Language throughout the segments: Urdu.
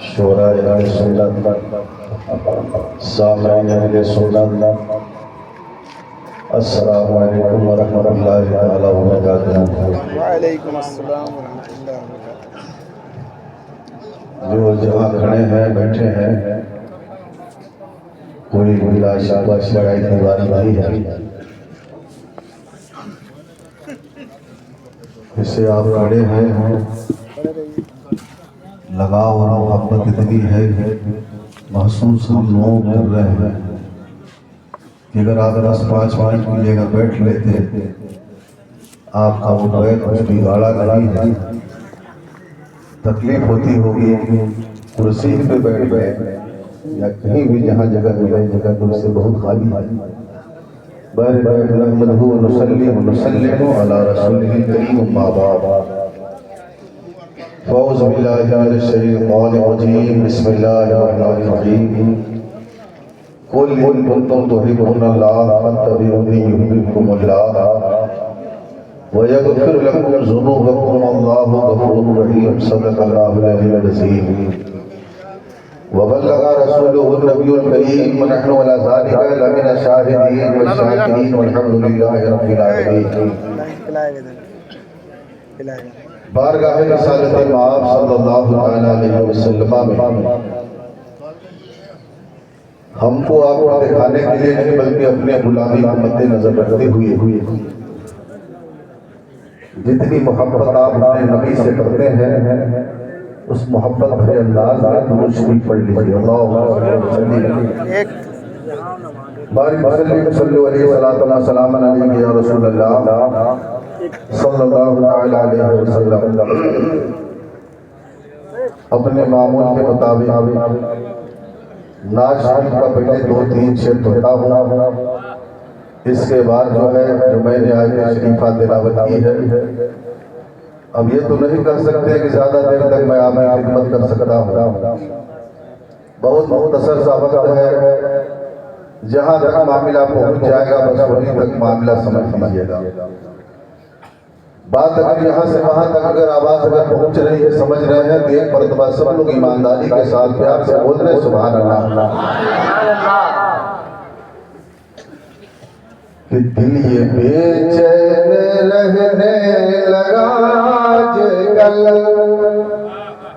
شورای اہل سنت، سامعین اہل سنت، السلام علیکم ورحمۃ اللہ تعالی وبرکاتہ۔ وعلیکم السلام ورحمۃ اللہ وبرکاتہ۔ جو جہاں کھڑے ہیں بیٹھے ہیں، کوئی بلا شاباش لڑائی کی باری نہیں ہے۔ اسے آپ کھڑے ہیں، لگاؤ اور محبت اتنی ہے محسوس ہم لوگ کر رہے ہیں کہ اگر آپ 10-5 منٹ کی جگہ بیٹھ لیتے، آپ کا وہ بیت کچھ بگاڑا نہیں ہے۔ تکلیف ہوتی ہوگی کرسی پہ بیٹھ گئے یا کہیں بھی جہاں جگہ ملے، جگہ تو اس سے بہت خالی ہے۔ بہرحال نحمدہ و نصلی و نسلم علی رسولہ الکریم، اما بعد، فاعوذ باللہ من الشیطان الرجیم، بسم اللہ الرحمن الرحیم۔ قل ان کنتم تحبون اللہ فاتبعونی یحببکم اللہ ویغفر لکم ذنوبکم، اللہ غفور رحیم، صدق اللہ العلی العظیم وبلغ رسولہ النبی الکریم، ونحن علی ذلک لمن الشاہدین والشاکرین والحمد للہ رب العالمین۔ بارگاہ رسالت مآب صلی اللہ علیہ وسلم میں ہم کو آپ کو دکھانے کے لیے نہیں بلکہ اپنے غلامی کو مد نظر رکھتے ہوئے جتنی محبت آپ اپنے نبی سے کرتے ہیں، اس محبت بھرے انداز میں درود شریف پڑھ لیجیے۔ اللہم صلی بارک وسلم صلی علیہ وسلم علیہ یا رسول اللہ صلی اللہ علیہ وسلم۔ اپنے معمول کے مطابق نعت شریف کا پہلے 2-3 شعر پڑھتا ہوں، اس کے بعد جو ہے جو میں نے آیت شریفہ تلاوت کی ہے، اب یہ تو نہیں کر سکتے کہ زیادہ دیر تک میں آپ کی خدمت کر سکتا ہوں، بہت مختصر سا وقت ہے، جہاں تک معاملہ پہنچ جائے گا بس وہیں تک معاملہ سمجھ لیجیے گا۔ بات اگر یہاں سے وہاں تک اگر آواز اگر پہنچ رہی ہے، سمجھ رہے ہیں، تو ایک مرتبہ سب لوگ ایمانداری کے ساتھ پیار سے بول رہے ہیں سبحان اللہ۔ کہ دل یہ بے چین رہنے لگا آج کل،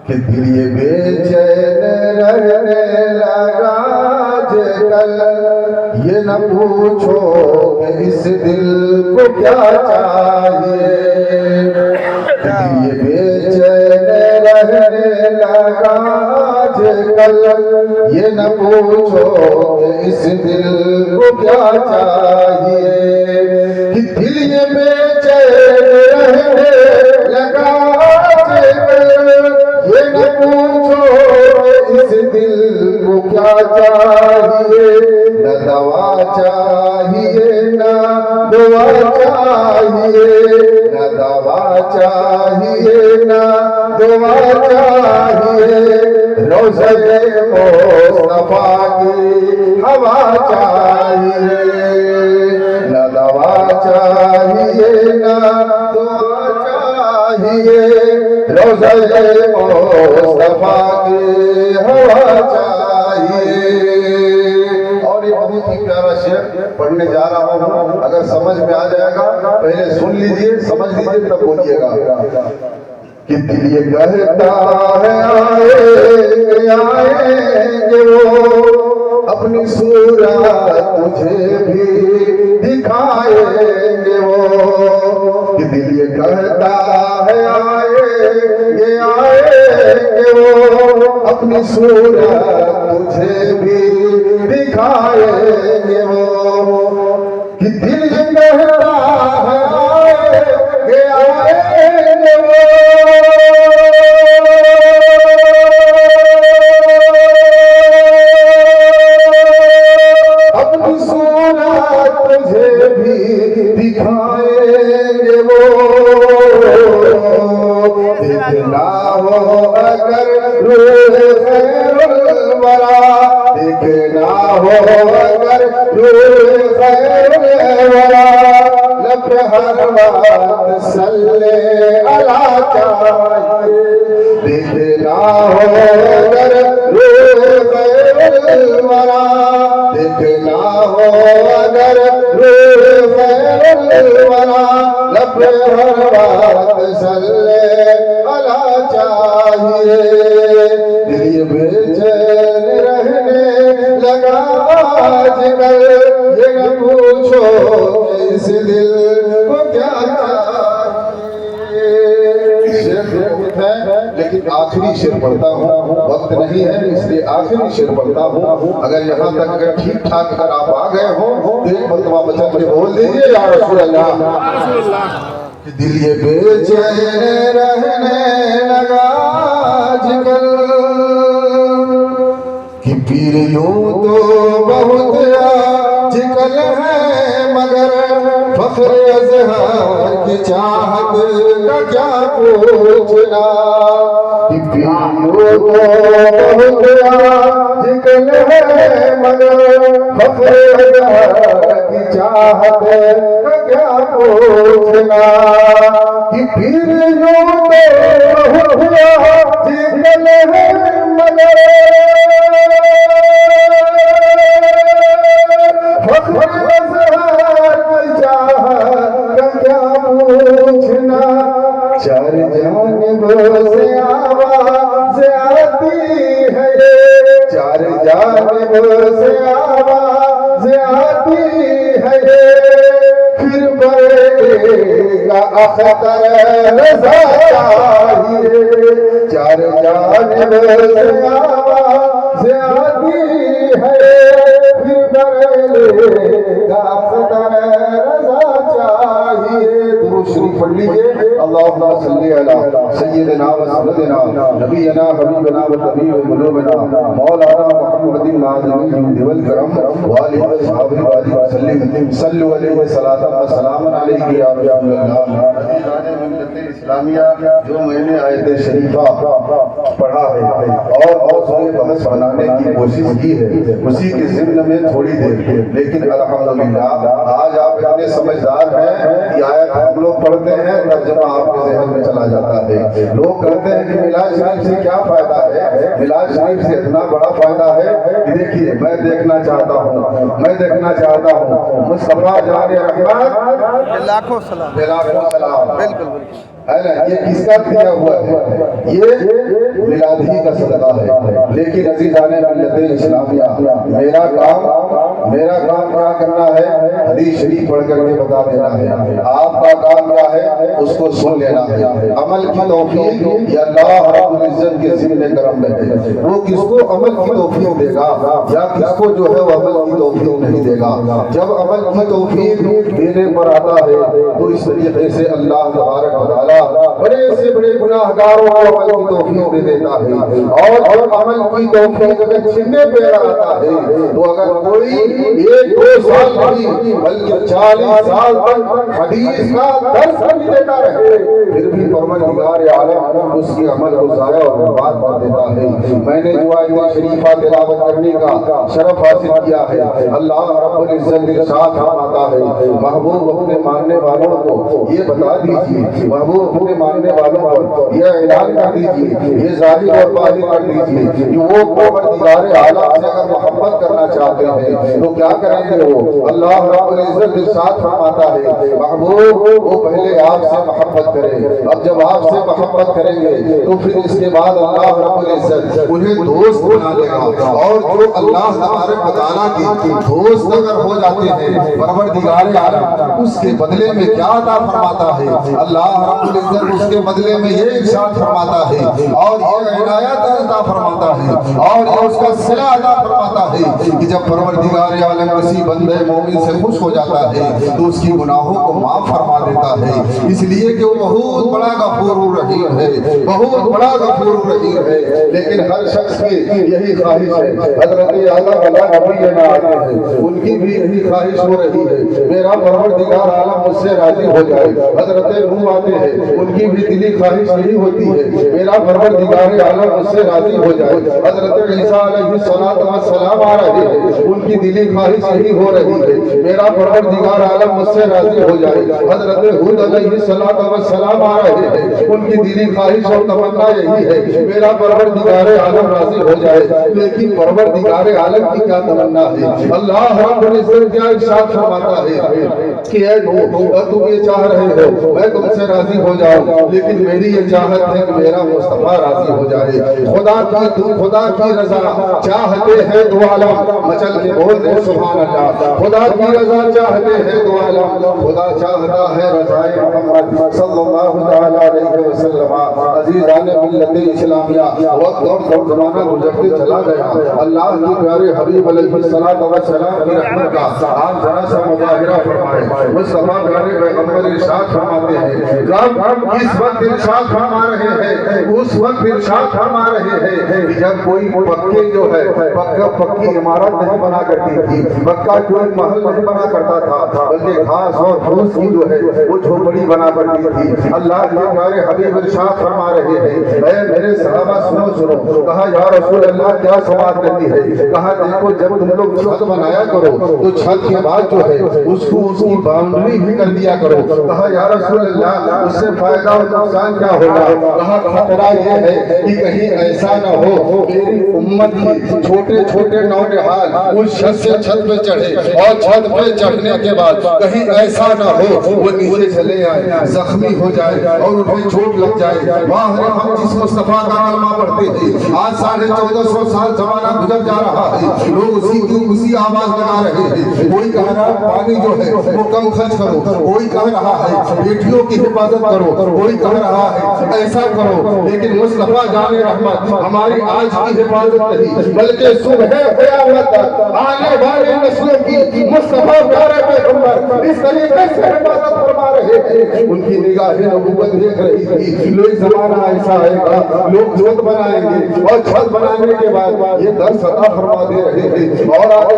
کہ دل یہ بے چین رہنے لگا آج کل، یہ نہ پوچھو کہ اس دل کو کیا چاہیے، دل یہ بے چین رہنے لگا آج کل، یہ نہ پوچھو کہ اس دل کو کیا چاہیے، کہ دل یہ بے چین رہنے لگا آج کل، یہ نہ پوچھو کہ اس دل کو کیا چاہیے، نہ دوا چاہیے نہ دعا چاہیے، نہ دوا چاہیے نہ دعا چاہیے، روضہ مصطفیٰ کی ہوا چاہیے، نہ دوا چاہیے نہ دعا چاہیے، روضہ مصطفیٰ کی ہوا چاہیے۔ اور یہ بہت ہی پیارا شعر پڑھنے جا رہا ہوں، اگر سمجھ میں آ جائے گا پہلے سن لیجئے، سمجھ لیجئے تب بولیے گا۔ کہ دل یہ کہتا ہے آئیں گے وہ، اپنی صورت تجھے بھی دکھائیں گے وہ، کہ دل یہ کہتا ہے آئیں گے وہ، اپنی صورت تجھے بھی دکھائیں گے وہ، کہ دل یہ کہتا ہے آئیں گے وہ، اپنی صورت تجھے بھی دکھائیں گے وہ، دیکھنا ہو اگر روح خیر الورا، دیکھنا ہو اگر روح خیر الورا، لب ہر وقت صلی اللہ چاہیے، دیکھنا ہو اگر الورا دیکھنا ہو اگر روح خیر الورا لب ہر وقت صلی علی چاہیے دل یہ بے چین رہنے لگا آج کل یہ نہ پوچھو کہ اس دل کو کیا چاہیے شعر ہے لیکن آخری شعر پڑھتا ہوں وقت نہیں ہے اس لیے آخری شعر پڑھتا ہوں اگر یہاں تک اگر ٹھیک ٹھاک اگر آپ آ گئے ہوں تو ایک مرتبہ بچا کے بول دیجیے یا رسول اللہ کہ دل یہ بے چین رہنے لگا آج کل کہ پیر یوں تو بہت آج کل ہے مگر فخر اظہار کی چاہت کا کیا پوچھنا کہ پیر یوں تو بہت آج کل ہے مگر فخر اظہار کی چاہت کا کیا پوچھنا کہ پیر یوں تو بہت آج کل ہے مگر چار جانبوں سے آواز آتی ہے چار جانبوں سے آواز آتی ہے پھر بڑھے گا اختر رضا چاہیے چار جانبوں سے آواز آتی ہے پھر بڑھے گا اختر رضا چاہیے درود شریف پڑھ لیجیے اللہم صلی علی سیدنا و سندنا نبینا حبیبنا و طبیب قلوبنا مولانا محمد العظیم والکرم وآلہ وصحبہ وسلم صلو علیہ صلاۃ و سلام علیہ یا رسول اللہ عزیزان ملت اسلامیہ جو میں نے آیت شریفہ پڑھا ہے اور موضوع بحث بنانے کی کوشش کی ہے اسی کے ضمن میں تھوڑی دیر لیکن الحمدللہ آج آپ اتنے سمجھدار ہیں کہ آیت ہم لوگ پڑھتے ہیں ترجمہ آپ کے ذہن میں چلا جاتا ہے لوگ کہتے ہیں کہ میلاد شریف سے کیا فائدہ ہے میلاد شریف سے اتنا بڑا فائدہ ہے کہ دیکھیے میں دیکھنا چاہتا ہوں مصطفیٰ جان رحمت لاکھوں سلام سلام بالکل بالکل ہے نا یہ کس کا دیا ہوا ہے یہ میلاد ہی کا صدقہ ہے لیکن عزیزان ملت اسلامیہ میرا کام کیا کرنا ہے حدیث شریف پڑھ کر کے بتا دینا ہے آپ کا کام کیا ہے اس کو سن لینا ہے عمل کی توفیق یہ اللہ رب العزت کے ذمہ کرم میں ہے وہ کس کو عمل کی توفیق دے گا یا کس کو جو ہے وہ عمل کی توفیق نہیں دے گا جب عمل کی توفیق دینے پر آتا ہے تو اس طریقے سے اللہ تبارک و تعالی بڑے سے بڑے گناہگاروں کو عمل کی توفیق دے دیتا ہے اور جب عمل کی توفیق اگر چھننے پہ آتا ہے تو اگر کوئی ایک دو سال نہیں بلکہ 40 سال تک حدیث کا درس بھی دیتا رہے پھر بھی پروردگار عالم اس کے عمل کو ضائع اور برباد کر دیتا ہے میں نے جو آیت شریفہ تلاوت کرنے کا شرف حاصل کیا ہے اللہ رب العزت کے ساتھ آتا ہے محبوب اپنے ماننے والوں کو یہ بتا دیجیے محبوب اپنے ماننے والوں کو یہ اعلان کر دیجیے یہ ظاہر اور باطن کر دیجیے کہ وہ پروردگار عالم سے اگر محبت کرنا چاہتے ہیں تو کیا کریں گے وہ اللہ رب العزت کے ساتھ فرماتا ہے محبوب وہ پہلے آپ سے محبت کرے اب جب آپ سے محبت کریں گے تو پھر اس کے بعد اللہ رب العزت انہیں دوست بنا دے گا اور جو اللہ تبارک و تعالیٰ کے دوست اگر ہو جاتے ہیں پروردگار عالم اس کے بدلے میں کیا عطا فرماتا ہے اللہ رب العزت اس کے بدلے میں یہ ارشاد فرماتا ہے اور یہ عنایت عطا فرماتا ہے اور یہ اس کا صلہ عطا فرماتا ہے کہ جب پروردگار عالم کسی بندے مومن سے خوش ہو جاتا ہے تو اس کی گناہوں کو معاف فرما دیتا ہے اس لیے کہ وہ بہت بڑا غفور الرحیم ہے بہت بڑا غفور الرحیم ہے لیکن ہر شخص کی یہی خواہش ہے حضرت اعلیٰ والا نبی نہ آتے ہیں ان کی بھی یہی خواہش ہو رہی ہے میرا پروردگار عالم مجھ سے راضی ہو جائے حضرت نوح آتے ہیں ان کی بھی دلی خواہش یہی ہوتی ہے میرا پروردگار عالم مجھ سے راضی ہو جائے حضرت عیسیٰ علیہ السلام آ رہے ہیں، ان کی دلی خواہش یہی ہو رہی ہے میرا پروردگار عالم مجھ سے راضی ہو جائے۔ حضرت ہود علیہ السلام آ رہے ہیں، ان کی دلی خواہش اور تمنا یہی ہے میرا پروردگار عالم راضی ہو جائے۔ لیکن پروردگار عالم کی کیا تمنا ہے؟ اللہ رب العزت کیا ارشاد فرماتا ہے کہ اے نوح تم یہ چاہ رہے ہو میں تم سے راضی ہو جاؤں، لیکن میری یہ چاہت ہے کہ میرا مصطفیٰ راضی ہو جائے۔ خدا کی رضا چاہتے ہیں دو عالم، مچل کے بول دے سبحان اللہ۔ خدا کی رضا چاہتے ہیں دو عالم، خدا چاہتا ہے رضائے محمد صلی اللہ تعالی علیہ وسلم۔ عزیزان ملت اسلامیہ، وقت اور زمانہ گزرتے چلا گیا، اللہ کے پیارے حبیب علیہ السلام کی رحمت کا آپ ذرا سا مظاہرہ فرمائیں۔ مصطفیٰ پیارے پیغمبر ارشاد فرماتے ہیں جب اس وقت ارشاد فرما رہے ہیں، اس وقت ارشاد فرما رہے ہیں کہ جب کوئی پکے جو ہے پکی عمارت نہیں بنا کرتی تھی، پکا کوئی محل نہیں بنا کرتا تھا، بلکہ گھاس اور پھوس کی جو ہے وہ جھوپڑی بنا کرتی تھی۔ اللہ کے پیارے حبیب ارشاد فرما رہے ہیں اے میرے صحابہ سنو۔ کہا یا رسول اللہ کیا سماعت کرنی ہے؟ کہا دیکھو جب تم لوگ چھت بنایا کرو تو چھت کے بعد جو ہے اس کی باؤنڈری بھی کر دیا کرو۔ کہا یا رسول اللہ اس سے فائدہ اور نقصان کیا ہوگا؟ کہا خطرہ یہ ہے کہ کہیں ایسا نہ ہو میری امت کی چھوٹے چھوٹے نوجوان اس چھت سے چھت پہ چڑھے اور چھت پہ چڑھنے کے بعد کہیں ایسا نہ ہو وہ نیچے چلے آئے، زخمی ہو جائے اور انہیں چوٹ لگ جائے۔ واہ ہم جس مصطفیٰ کا کلمہ پڑھتے ہیں آج 1450 سال زمانہ گزر جا رہا ہے، لوگ اسی آواز لگا رہے ہیں۔ کوئی کہہ رہا ہے پانی جو ہے وہ کم خرچ کرو، کوئی کہہ رہا ہے بیٹیوں کی حفاظت کرو، کوئی کہہ رہا ہے ایسا کرو، لیکن مصطفیٰ جان رحمت ہماری آج کی حفاظت نہیں بلکہ صبح قیامت آنے والی نسلوں کی مصطفیٰ پیارے پیغمبر اس طریقے سے حفاظت فرما رہے ہیں۔ ان کی نگاہ نبوت دیکھ رہی تھی لوگ زمانہ ایسا آئے گا لوگ چھت بنائیں گے اور چھت بنانے کے بعد یہ درس عطا فرما دے رہے ہیں اور آگے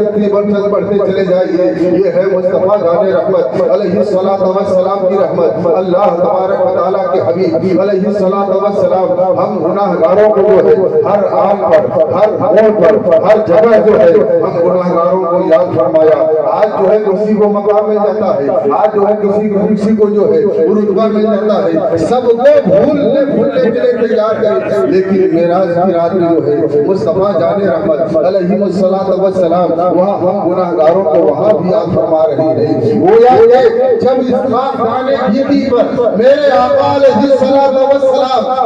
چلے بڑھتے چلے جائیے۔ یہ ہے مصطفیٰ جان رحمت علیہ السلام کی رحمت، اللہ تبارک و تعالیٰ کے حبیب علیہ السلام ہم گناہگاروں کو جو ہے ہر آن پر ہر موڑ پر ہر جگہ جو ہے ہم گناہگاروں کو یاد فرمایا۔ آج جو ہے کسی کو مقام مل جاتا ہے، آج جو ہے کسی کو جو ہے رتبہ مل جاتا ہے، سب کو بھولنے کے لیے تیار ہے، لیکن معراج کی رات میں جو ہے مصطفیٰ جان رحمت علیہ السلام وہاں ہم گناہگاروں کو وہاں بھی یاد فرما رہی ہے۔ وہ یاد جب اسلام لانے کی پر میرے آقا علیہ السلام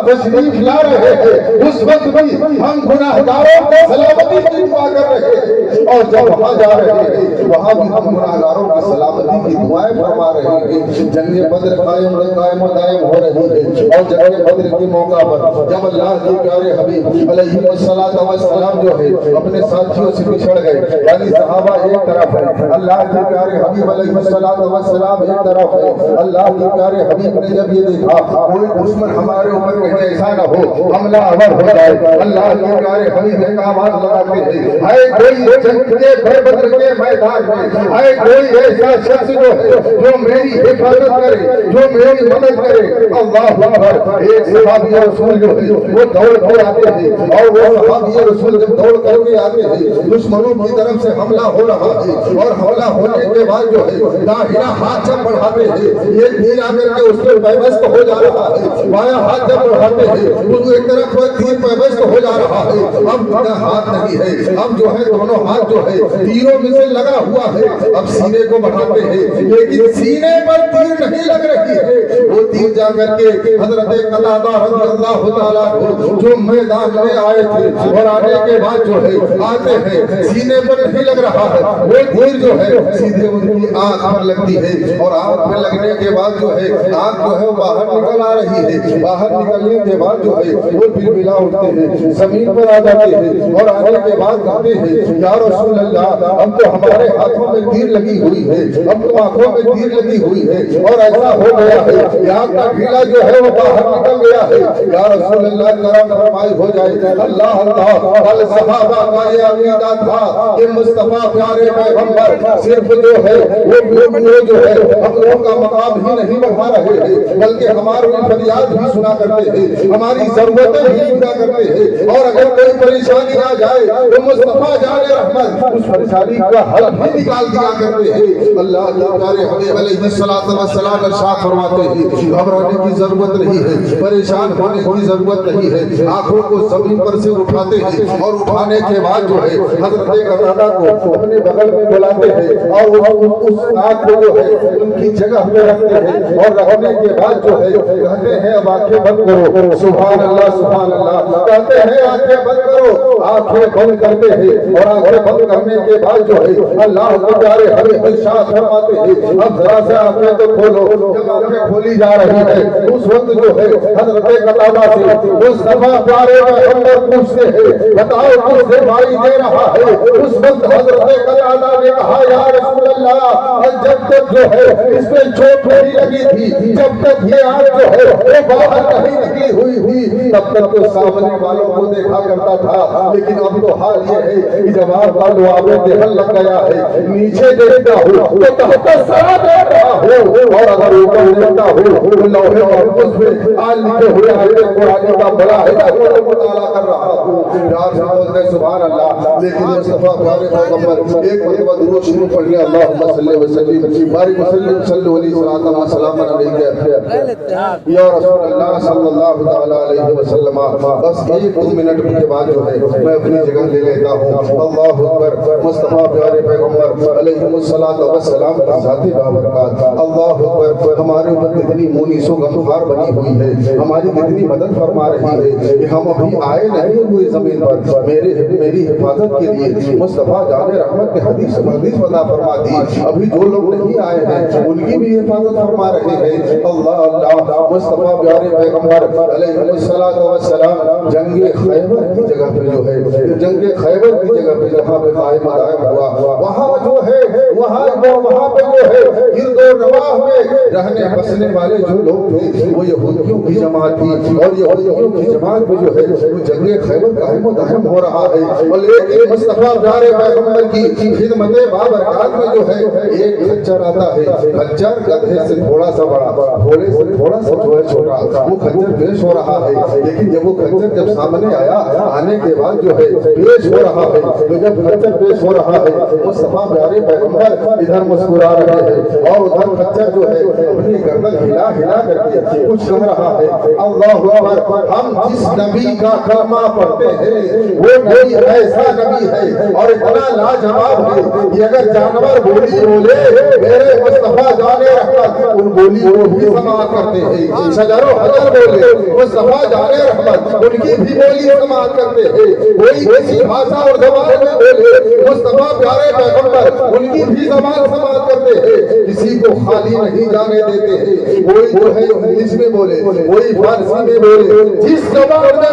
تشریف لا رہے ہیں اس وقت بھی ہم گناہگاروں کو سلامتی کی دعا کر رہے ہیں، اور جب وہاں جا رہے ہیں وہاں بھی ہم گناہگاروں کی سلامتی کی دعائیں فرما رہے ہیں۔ جنگ بدر قائم و دائم ہو رہی ہے اور جنگ بدر کے موقع پر جب اللہ کے پیارے حبیب علیہ السلام جو ہے اپنے ساتھیوں سے بچھڑ گئے، یعنی صحابہ ایک طرف ہے، اللہ کے پیارے حبیب علیہ السلام ایک طرف ہے، اللہ کے پیارے حبیب نے جب یہ دیکھا کوئی دشمن ہمارے اوپر کہیں ایسا نہ ہو حملہ آور ہو جائے، اللہ کے پیارے حبیب ایک آواز لگاتے ہیں ہے کوئی جنگ کے بدر کے میدان میں ہے کوئی ایسا شخص جو ہے جو میری حفاظت کرے، جو میری مدد کرے۔ اللہ اکبر، ایک صحابی رسول جو ہے وہ دوڑ کے آتے ہیں اور وہ صحابی رسول جب دوڑ کر کے آتے ہیں دشمنوں کی طرف سے حملہ ہو رہا ہے اور حملہ ہونے کے بعد جو ہے داہنا ہاتھ جب بڑھاتے ہیں یہ تیر آ کر کے اس کے پیوست ہو جا رہا ہے، بایاں ہاتھ جب بڑھاتے ہیں اس ایک طرف تیر پیوست ہو جا رہا ہے، اب ہاتھ نہیں ہے، اب جو ہے دونوں ہاتھ جو ہے تیروں میں سے لگا ہوا ہے، اب سینے کو بڑھاتے ہیں لیکن سینے پر تیر نہیں لگ رہی ہے، وہ تیر جا کر کے حضرت قتادہ رضی اللہ تعالیٰ کو جو میدان میں آئے تھے اور آنے کے بعد جو ہے آتے ہیں سینے پر نہیں لگ رہا ہے، وہ تیر جو ہے سیدھے ان کی آنکھ پر لگتی ہے اور آنکھ پر لگنے کے بعد جو ہے آنکھ جو ہے باہر نکل آ رہی ہے، باہر نکلنے کے بعد جو ہے وہ بلبلا اٹھتے ہیں، زمین پر آ جاتے ہیں اور آنے کے بعد کہتے ہیں یا رسول اللہ اب تو ہمارے ہاتھوں میں تیر لگی ہوئی ہے، اب تو آنکھوں میں تیر لگی ہوئی ہے اور ایسا ہو گیا ہے کہ آنکھ کا ڈھیلا جو ہے وہ باہر نکل گیا ہے، یا رسول اللہ کرم فرمائی ہو جائے۔ اللہ اللہ، کل صحابہ کا یہ عقیدہ تھا کہ مصطفیٰ پیارے پیغمبر صرف جو ہے وہ جو ہے ہم لوگوں کا مقام ہی نہیں بڑھا رہے ہیں، بلکہ ہماری فریاد بھی سنا کرتے ہیں، ہماری ضرورتیں بھی پورا کرتے ہیں، اور اگر کوئی پریشانی آ جائے تو مصطفیٰ جان رحمت اس پریشانی کا حل بھی نکال دیا کرتے ہیں۔ اللہ کے پیارے حبیب علیہ السلام ارشاد فرماتے ہیں گھبرانے کی ضرورت نہیں ہے، پریشان ہونے کی ضرورت نہیں ہے، آنکھوں کو زمین پر سے اٹھاتے ہیں اور اٹھانے کے بعد جو ہے حضرت قتادہ کو اپنے بغل میں بلاتے ہیں اور اس آنکھ کو جو ہے ان کی جگہ پہ رکھتے ہیں، اور رکھنے کے بعد جو ہے کہتے ہیں اب آنکھیں بند کرو، سبحان اللہ سبحان اللہ، کہتے ہیں آنکھیں بند کرو، آنکھیں بند کرتے ہیں، اور آنکھیں بند کرنے کے بعد جو ہے اللہ کے پیارے حبیب ارشاد فرماتے ہیں اب ذرا سے آنکھیں تو کھولو۔ جب آنکھیں کھولی جا رہی ہے اس وقت جو ہے حضرت قتادہ سے مصطفیٰ پیارے پیغمبر پوچھتے ہیں بتاؤ کس سے بھائی دے رہا ہے؟ اس وقت حضرت قتادہ نے کہا یا رسول اللہ جب تک جو ہے اس پہ چوٹ نہیں لگی تھی، جب تک یہ آنکھ جو ہے وہ باہر نہیں نکلی ہوئی تھی، تب تک تو سامنے والوں کو دیکھا کرتا تھا، لیکن اب تو حال یہ ہے کہ جب آپ کا لعاب دہن لگ گیا ہے، نیچے دیکھتا ہوں تو تحت الثری دیکھ رہا ہوں، اور اگر اوپر دیکھتا ہوں تو لوح محفوظ میں آج لکھے ہوئے آیت قرآن کا بڑا ہے وہ مطالعہ کر رہا ہوں۔ پیار سے بولتے ہیں سبحان اللہ۔ لیکن مصطفیٰ پیارے پیغمبر ایک مرتبہ درود شروع پڑھ لیا اللہم صلی وسلم بارک وسلم صلی علیہ وسلم وسلام علیہ یا رسول اللہ صلی اللہ تعالی علیہ وسلم۔ بس ایک دو منٹ کے بعد جو ہے میں اپنی جگہ لے لیتا ہوں۔ اللہ اکبر، مصطفیٰ پیارے پیغمبر علیہ السلام کی ذات بابرکات، اللہ اکبر، ہمارے اوپر کتنی مونس و غمخوار بنی ہوئی ہے، ہماری کتنی مدد فرما رہی ہے کہ ہم ابھی آئے نہیں ہوئے زمین پر، میری حفاظت کے لیے مصطفیٰ جان رحمت کے حدیث عطا فرما دی، ابھی جو لوگ نہیں آئے ہیں ان کی بھی حفاظت فرما رہے ہیں۔ اللہ اللہ، مصطفیٰ پیارے پیغمبر علیہ السلام جنگ خیبر کی جگہ پہ جو ہے جنگ خیبر کی جگہ پہ جہاں پہ قائم ہوا وہاں جو ہے وہاں پہ جو ہے گرد و نواح میں رہنے بسنے والے جو لوگ تھے وہ یہودیوں کی جماعت تھی، اور یہودیوں کی جماعت میں جو ہے وہ جنگ خیبر قائم و دائم ہو رہا ہے، اور لیکن مصطفیٰ پیارے پیغمبر کی خدمت بابرکات میں جو ہے ایک خچر آتا ہے، خچر گدھے سے تھوڑا سا بڑا، گھوڑے سے تھوڑا سا جو ہے چھوٹا، وہ خچر پیش ہو رہا ہے، لیکن جب وہ خچر جب سامنے آیا، آنے کے بعد جو ہے پیش ہو رہا ہے، تو جب خچر پیش ہو رہا ہے مصطفیٰ پیارے پیغمبر ادھر مسکرا رہے ہیں اور ادھر خچر جو ہے اپنی گردن ہلا ہلا کر کے کچھ کہہ رہا ہے۔ اللہ اکبر، ہم جس نبی کا کلمہ پڑھتے ہیں وہ نبی ایسا نبی ہے اور اتنا لاجواب ہے کہ اگر جانور بولی بولے میرے مصطفیٰ جان رحمت ان بولی کو بھی سماعت کرتے ہیں، شجر و حجر بولے مصطفیٰ جان رحمت ان کی بھی بولی سماعت کرتے ہیں، کوئی کسی بھاشا اور زبان میں بولے مصطفیٰ پیارے پیغمبر ان کی بھی زبان سماعت کرتے ہیں، کسی کو خالی نہیں جانے دیتے ہیں، کوئی جو ہے انگلش میں بولے کوئی فارسی میں بولے جس زبان میں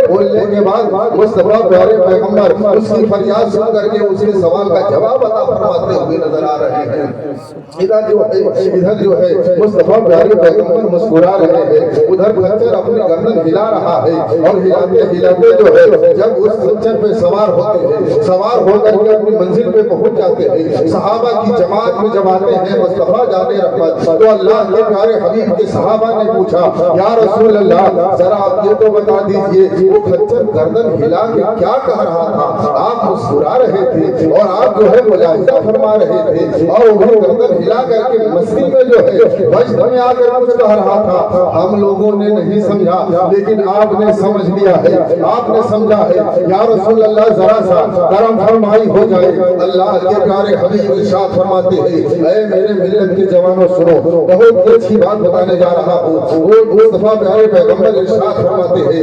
بولنے کے بعد مصطفیٰ پیارے پیغمبر اس کی فریاد سن کر کے اس کے سوال کا جواب عطا فرماتے ہوئے نظر آ رہے ہیں۔ ادھر جو ہے مصطفیٰ پیارے پیغمبر مسکرا رہے ہیں، ادھر خچر اپنی گردن ہلا رہا ہے، اور ہلاتے ہلاتے جو ہے جب اس خچر پہ سوار ہوتے ہیں، سوار ہو کر کے اپنی منزل پہ پہنچ جاتے ہیں، صحابہ کی جماعت میں جب آتے ہیں مصطفیٰ جان رحمت، تو اللہ کے پیارے حبیب کے صحابہ نے پوچھا یا رسول اللہ ذرا آپ یہ تو بتا دیجئے وہ خچر گردن ہلا کے کیا کہہ رہا تھا؟ آپ مسکرا رہے تھے اور آپ جو ہے ملاحظہ فرما رہے تھے، اور وہ گردن ہلا کر کے مسجد میں جو ہے وجد میں آ کر کچھ کہہ رہا تھا، ہم لوگوں نے نہیں سمجھا لیکن آپ نے سمجھ لیا ہے، آپ نے سمجھا ہے، یا رسول اللہ ذرا سا کرم فرمائی ہو جائے۔ اللہ کے پیارے حبیب ارشاد فرماتے ہیں اے میرے ملت کے جوانوں سنو، بہت اچھی بات بتانے جا رہا ہوں۔ وہ مصطفیٰ پیارے پیغمبر ارشاد فرماتے ہیں